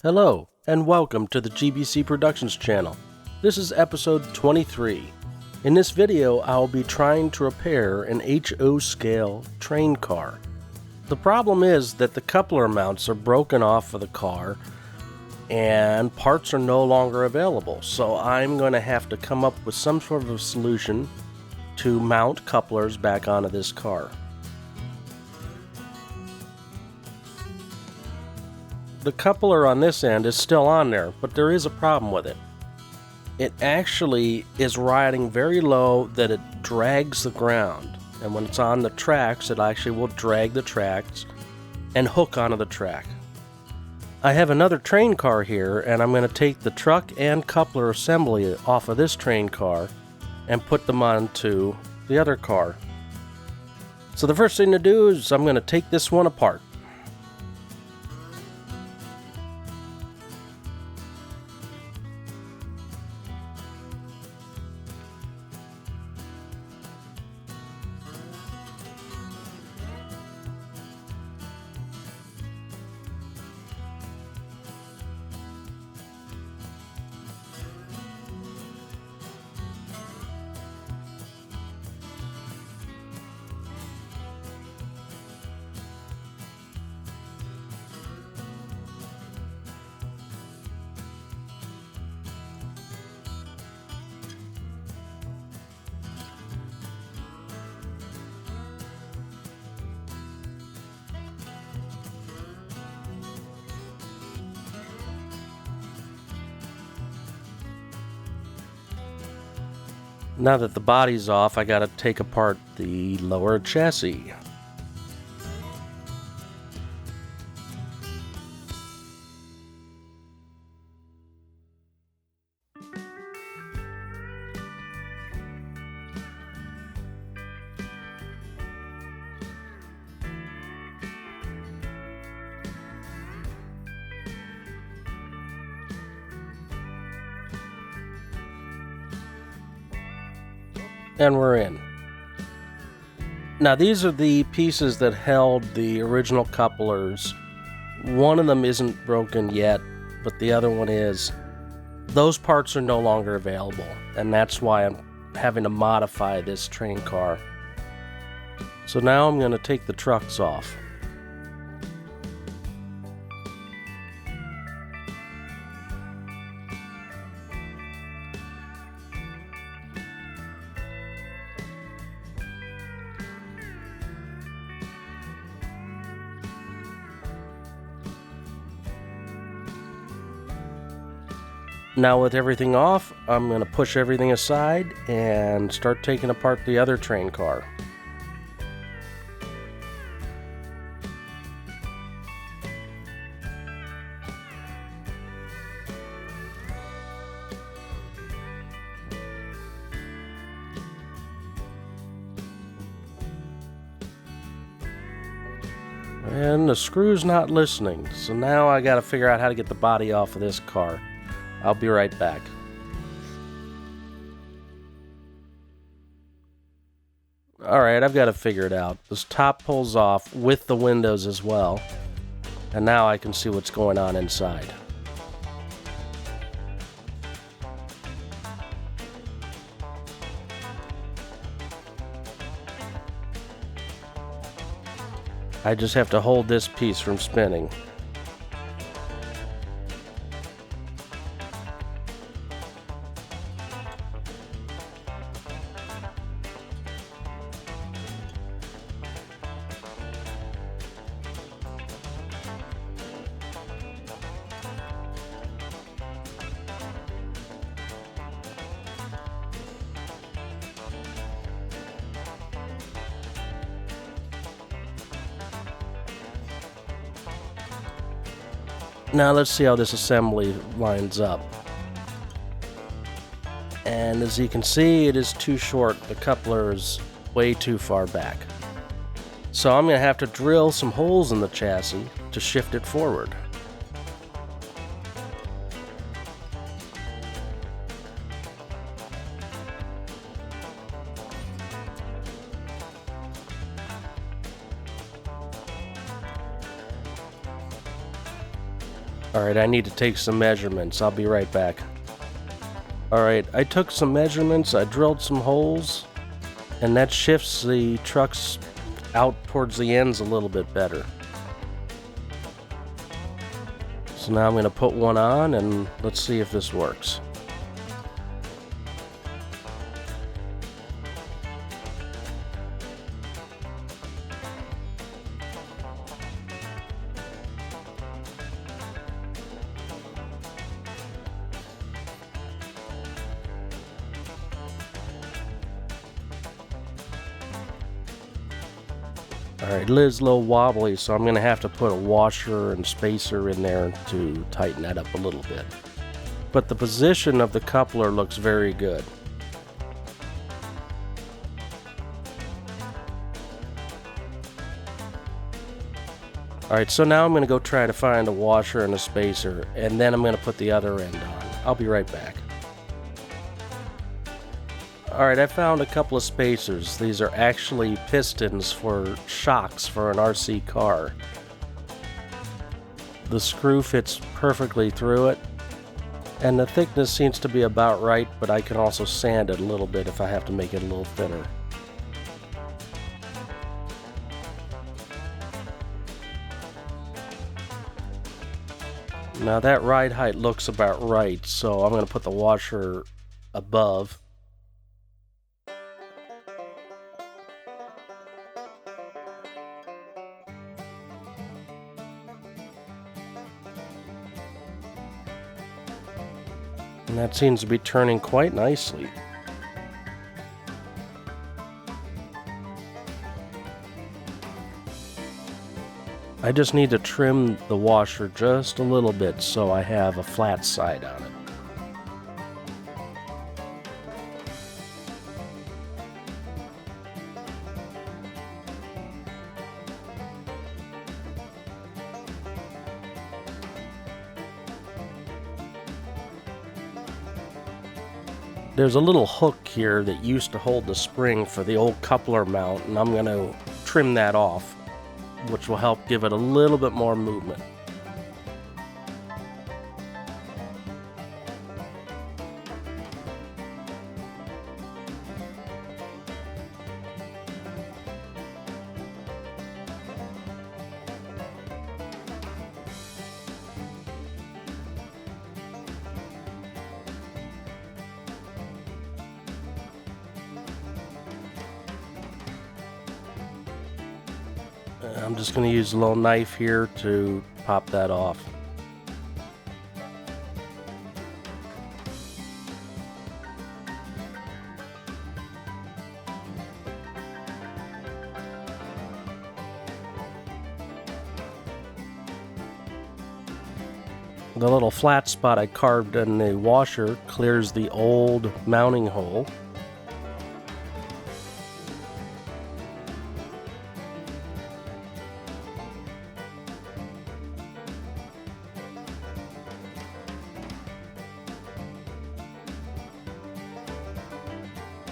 Hello, and welcome to the GBC Productions channel. This is episode 23. In this video, I'll be trying to repair an HO scale train car. The problem is that the coupler mounts are broken off of the car and parts are no longer available, so I'm going to have to come up with some sort of a solution to mount couplers back onto this car. The coupler on this end is still on there, but there is a problem with it. It actually is riding very low that it drags the ground, and when it's on the tracks, it actually will drag the tracks and hook onto the track. I have another train car here, and I'm going to take the truck and coupler assembly off of this train car and put them onto the other car. So the first thing to do is I'm going to take this one apart. Now that the body's off, I gotta take apart the lower chassis. And we're in. Now these are the pieces that held the original couplers. One of them isn't broken yet, but the other one is. Those parts are no longer available, and that's why I'm having to modify this train car. So now I'm going to take the trucks off. Now with everything off, I'm going to push everything aside and start taking apart the other train car. And the screw's not listening, so now I got to figure out how to get the body off of this car. I'll be right back. Alright, I've got to figure it out. This top pulls off with the windows as well. And now I can see what's going on inside. I just have to hold this piece from spinning. Now let's see how this assembly lines up. And as you can see, it is too short. The coupler is way too far back. So I'm going to have to drill some holes in the chassis to shift it forward. Alright, I need to take some measurements. I'll be right back. Alright, I took some measurements, I drilled some holes, and that shifts the trucks out towards the ends a little bit better. So now I'm going to put one on and let's see if this works. Alright, it is a little wobbly, so I'm going to have to put a washer and spacer in there to tighten that up a little bit. But the position of the coupler looks very good. Alright, so now I'm going to go try to find a washer and a spacer, and then I'm going to put the other end on. I'll be right back. Alright, I found a couple of spacers. These are actually pistons for shocks for an RC car. The screw fits perfectly through it, and the thickness seems to be about right, but I can also sand it a little bit if I have to make it a little thinner. Now that ride height looks about right, so I'm going to put the washer above. And that seems to be turning quite nicely. I just need to trim the washer just a little bit so I have a flat side on it. There's a little hook here that used to hold the spring for the old coupler mount, and I'm going to trim that off, which will help give it a little bit more movement. I'm just going to use a little knife here to pop that off. The little flat spot I carved in the washer clears the old mounting hole.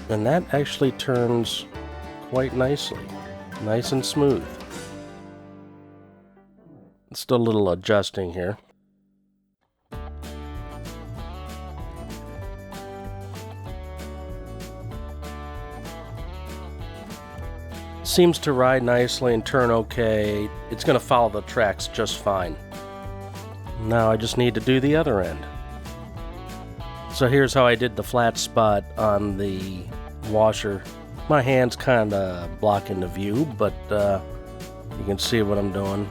And that actually turns quite nicely, nice and smooth. It's still a little adjusting here. Seems to ride nicely and turn okay. It's going to follow the tracks just fine. Now I just need to do the other end. So here's how I did the flat spot on the washer. My hand's kind of blocking the view, but you can see what I'm doing.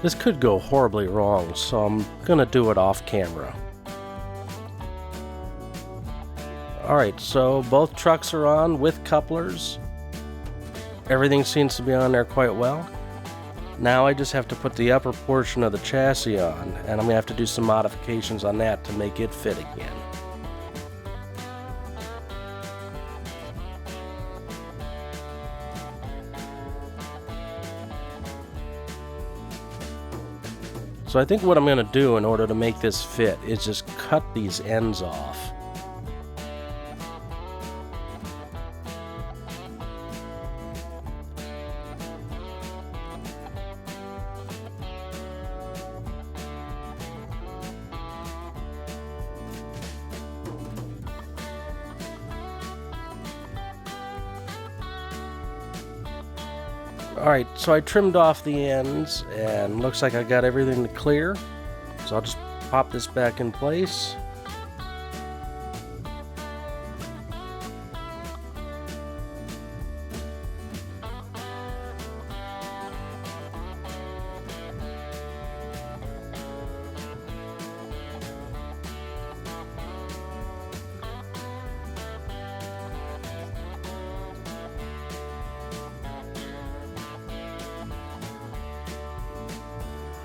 This could go horribly wrong, so I'm gonna do it off camera. Alright, so both trucks are on with couplers. Everything seems to be on there quite well. Now I just have to put the upper portion of the chassis on, and I'm going to have to do some modifications on that to make it fit again. So I think what I'm going to do in order to make this fit is just cut these ends off. Alright, so I trimmed off the ends and looks like I got everything to clear. So I'll just pop this back in place.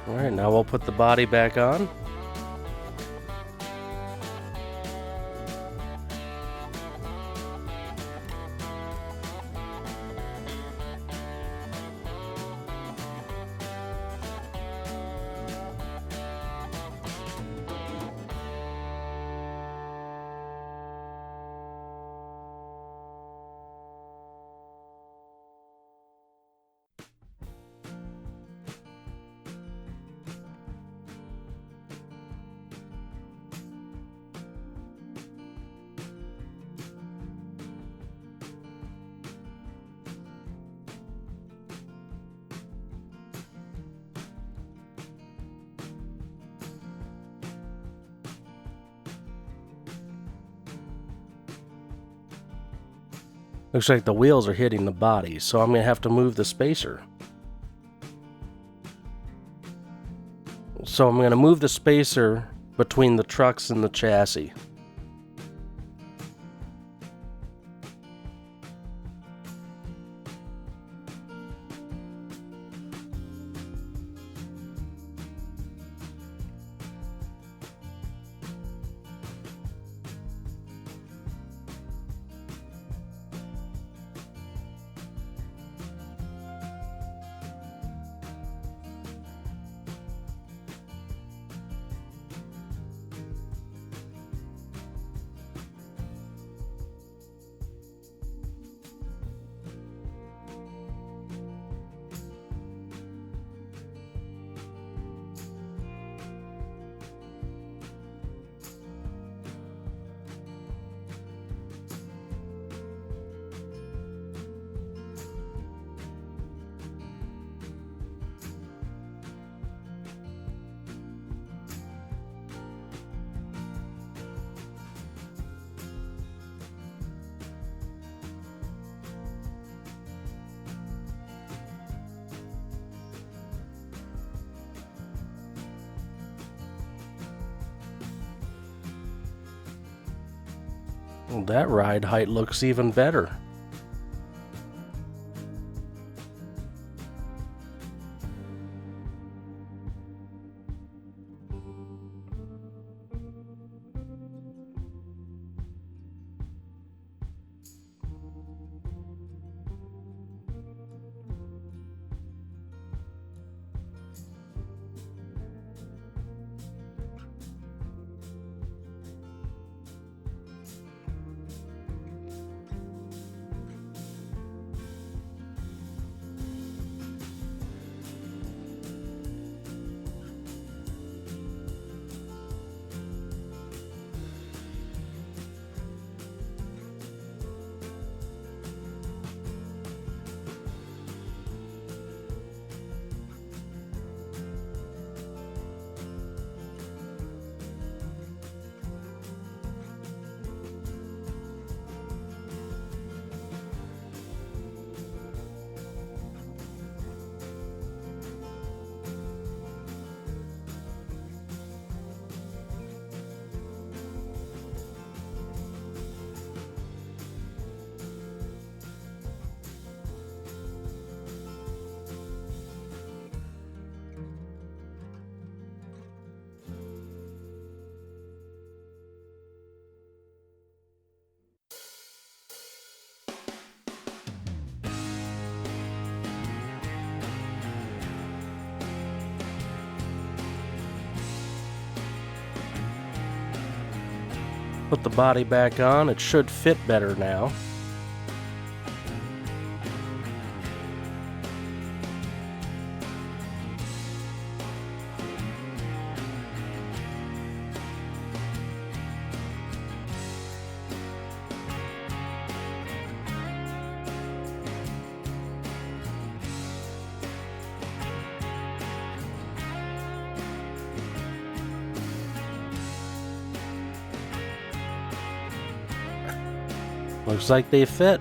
Alright, now we'll put the body back on. Looks like the wheels are hitting the body, so I'm going to have to move the spacer. So I'm going to move the spacer between the trucks and the chassis. Well, that ride height looks even better. Put the body back on. It should fit better now. Looks like they fit.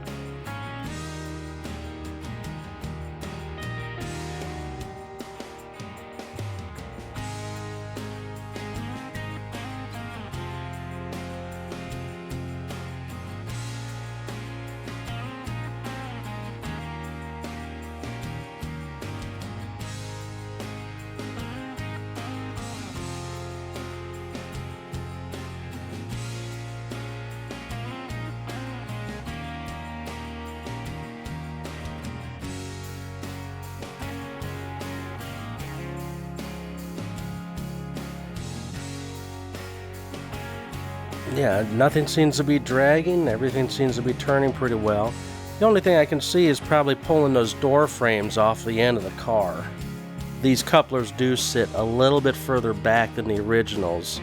Yeah, nothing seems to be dragging. Everything seems to be turning pretty well. The only thing I can see is probably pulling those door frames off the end of the car. These couplers do sit a little bit further back than the originals.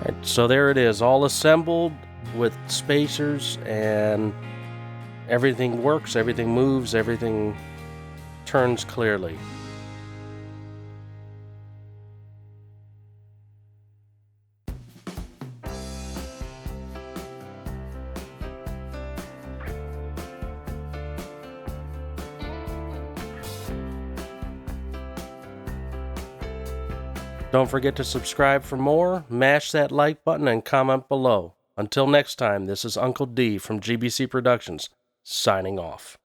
Alright, so there it is, all assembled with spacers, and everything works, everything moves, everything turns clearly. Don't forget to subscribe for more, mash that like button, and comment below. Until next time, this is Uncle D from GBC Productions, signing off.